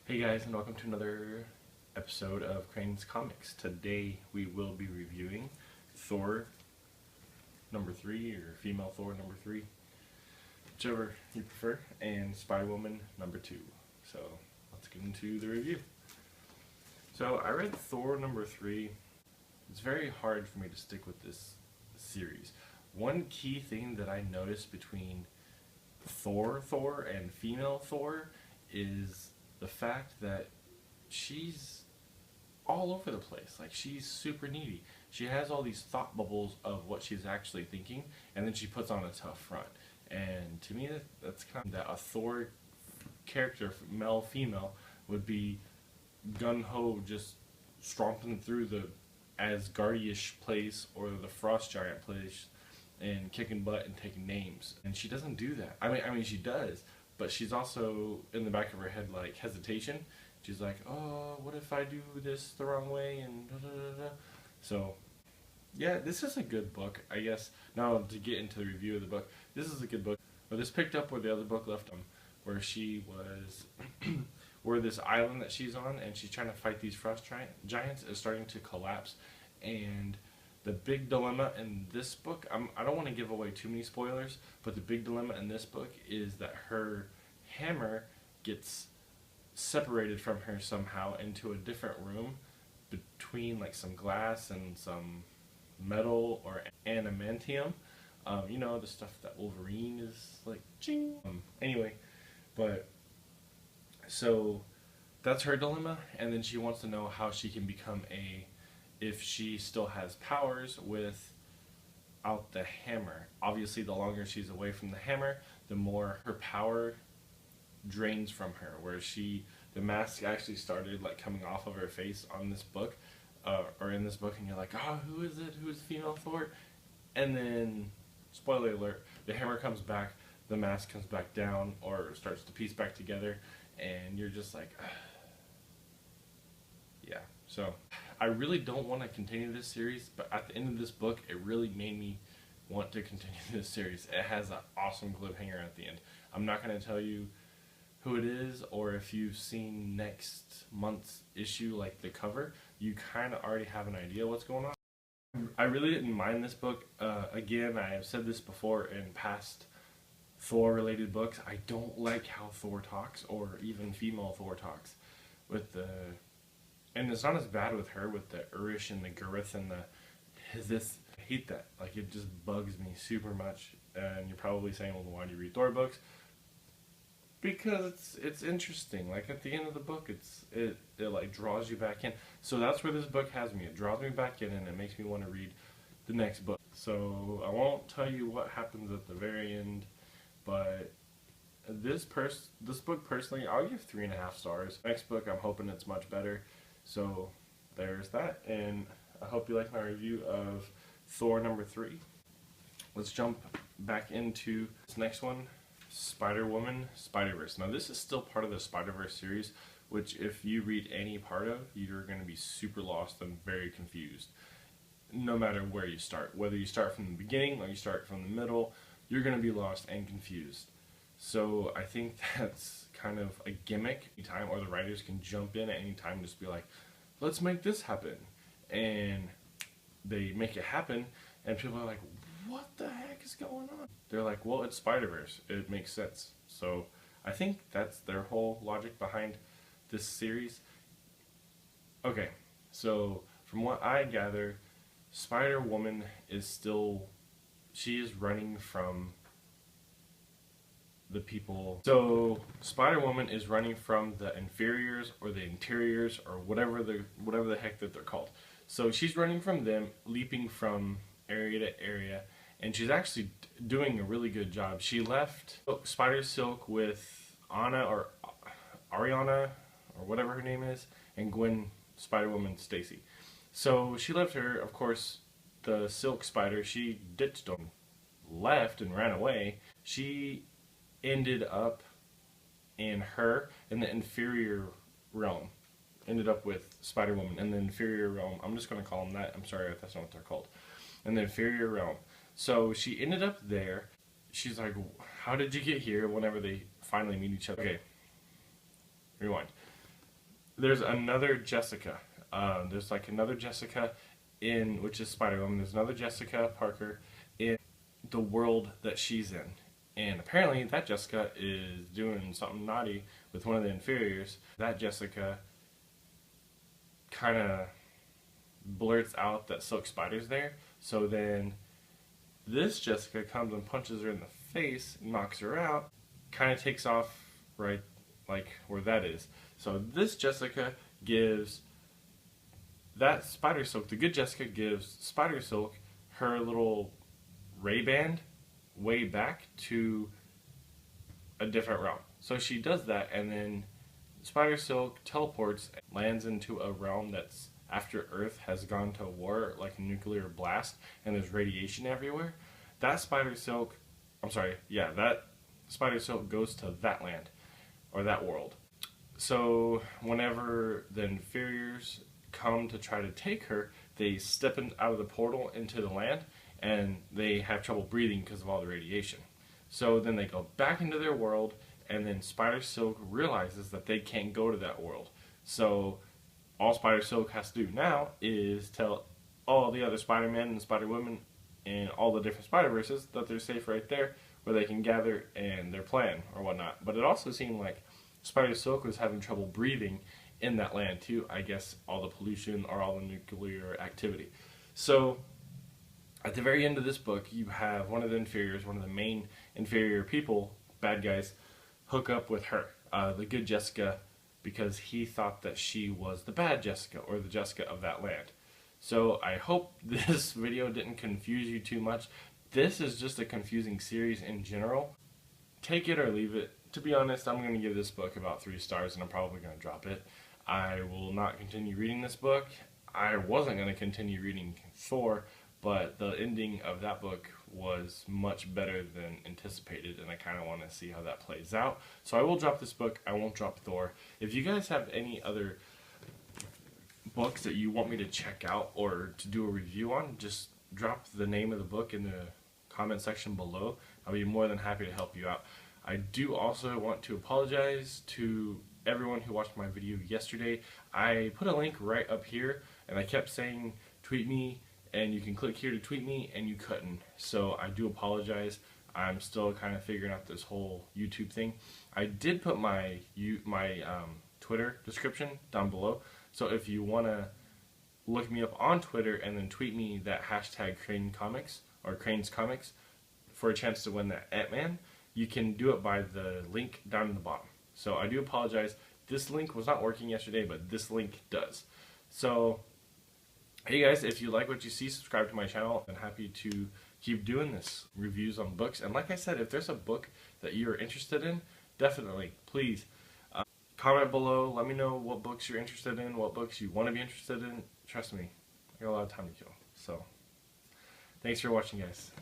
Hey guys, and welcome to another episode of Crane's Comics. Today we will be reviewing Thor number 3, or female Thor number 3, whichever you prefer, and Spider-Woman number 2. So let's get into the review. So I read Thor number 3. It's very hard for me to stick with this series. One key thing that I noticed between Thor and female Thor is the fact that she's all over the place. Like, she's super needy. She has all these thought bubbles of what she's actually thinking, and then she puts on a tough front. And to me, that's kind of that a Thor character, male, female, would be gun-ho, just stomping through the Asgardish place or the Frost Giant place and kicking butt and taking names. And she doesn't do that. I mean, she does. But she's also, in the back of her head, like, hesitation. She's like, oh, what if I do this the wrong way, and da da da da. So, yeah, this is a good book, I guess. Now, to get into the review of the book, this is a good book. But this picked up where the other book left where she was, where this island that she's on, and she's trying to fight these frost giants, is starting to collapse. And the big dilemma in this book, I don't want to give away too many spoilers, but the big dilemma in this book is that her hammer gets separated from her somehow into a different room between like some glass and some metal or adamantium. You know, the stuff that Wolverine is like, ching. Anyway, but so that's her dilemma, and then she wants to know how she can become if she still has powers without the hammer. Obviously, the longer she's away from the hammer, the more her power drains from her. Where the mask actually started like coming off of her face on this book, or in this book, and you're like, oh, who is it? Who's female Thor? And then, spoiler alert, the hammer comes back, the mask comes back down, or starts to piece back together, and you're just like, yeah. So I really don't want to continue this series, but at the end of this book, it really made me want to continue this series. It has an awesome cliffhanger at the end. I'm not going to tell you who it is, or if you've seen next month's issue, like the cover, you kind of already have an idea what's going on. I really didn't mind this book. Again, I have said this before in past Thor-related books. I don't like how Thor talks, or even female Thor talks, and it's not as bad with her, with the Urish and the Gurith and this. I hate that. Like, it just bugs me super much. And you're probably saying, well, why do you read Thor books? Because it's interesting. Like, at the end of the book, it like draws you back in. So that's where this book has me. It draws me back in, and it makes me want to read the next book. So I won't tell you what happens at the very end, but this book, personally, I'll give 3.5 stars. Next book, I'm hoping it's much better. So there's that, and I hope you like my review of Thor number 3. Let's jump back into this next one, Spider-Woman, Spider-Verse. Now, this is still part of the Spider-Verse series, which if you read any part of, you're going to be super lost and very confused. No matter where you start, whether you start from the beginning or you start from the middle, you're going to be lost and confused. So I think that's kind of a gimmick anytime, or the writers can jump in at any time and just be like, let's make this happen. And they make it happen, and people are like, what the heck is going on? They're like, well, it's Spider-Verse. It makes sense. So I think that's their whole logic behind this series. Okay, so from what I gather, Spider-Woman she is running from the people. So Spider-Woman is running from the inferiors or the interiors, or whatever the heck that they're called. So she's running from them, leaping from area to area, and she's actually doing a really good job. She left Spider Silk with Anna, or Ariana, or whatever her name is, and Gwen Spider-Woman Stacy. So she left her. Of course, the Silk Spider, she ditched them, left and ran away. She ended up in the inferior realm. Ended up with Spider-Woman in the inferior realm. I'm just going to call them that. I'm sorry if that's not what they're called. In the inferior realm. So she ended up there. She's like, how did you get here? Whenever they finally meet each other. Okay, rewind. there's another Jessica. There's like another Jessica in, which is Spider-Woman. There's another Jessica Parker in the world that she's in. And apparently that Jessica is doing something naughty with one of the inferiors. That Jessica kind of blurts out that Silk Spider's there. So then this Jessica comes and punches her in the face, knocks her out, kind of takes off right like where that is. So this Jessica gives that Spider Silk, the good Jessica gives Spider Silk her little Ray Band way back to a different realm. So she does that, and then Spider Silk teleports and lands into a realm that's after Earth has gone to war, like a nuclear blast, and there's radiation everywhere. That Spider Silk, that Spider Silk goes to that land, or that world. So whenever the inferiors come to try to take her, they step out of the portal into the land, and they have trouble breathing because of all the radiation. So then they go back into their world, and then Spider Silk realizes that they can't go to that world. So all Spider Silk has to do now is tell all the other Spider-Men and Spider-Women and all the different Spider-Verses that they're safe right there, where they can gather and their plan or whatnot. But it also seemed like Spider Silk was having trouble breathing in that land too. I guess all the pollution or all the nuclear activity. So at the very end of this book, you have one of the inferiors, one of the main inferior people, bad guys, hook up with her, the good Jessica, because he thought that she was the bad Jessica, or the Jessica of that land. So I hope this video didn't confuse you too much. This is just a confusing series in general. Take it or leave it. To be honest, I'm going to give this book about 3 stars, and I'm probably going to drop it. I will not continue reading this book. I wasn't going to continue reading Thor, but the ending of that book was much better than anticipated, and I kind of want to see how that plays out. So I will drop this book. I won't drop Thor. If you guys have any other books that you want me to check out or to do a review on, just drop the name of the book in the comment section below. I'll be more than happy to help you out. I do also want to apologize to everyone who watched my video yesterday. I put a link right up here, and I kept saying tweet me, and you can click here to tweet me, and you couldn't. So I do apologize. I'm still kind of figuring out this whole YouTube thing. I did put my Twitter description down below, so if you want to look me up on Twitter and then tweet me that hashtag Crane Comics or Crane's Comics for a chance to win that Ant-Man, you can do it by the link down in the bottom. So I do apologize. This link was not working yesterday, but this link does. So hey guys, if you like what you see, subscribe to my channel. I'm happy to keep doing this, reviews on books. And like I said, if there's a book that you're interested in, definitely, please, comment below. Let me know what books you're interested in, what books you want to be interested in. Trust me, I got a lot of time to kill. So, thanks for watching, guys.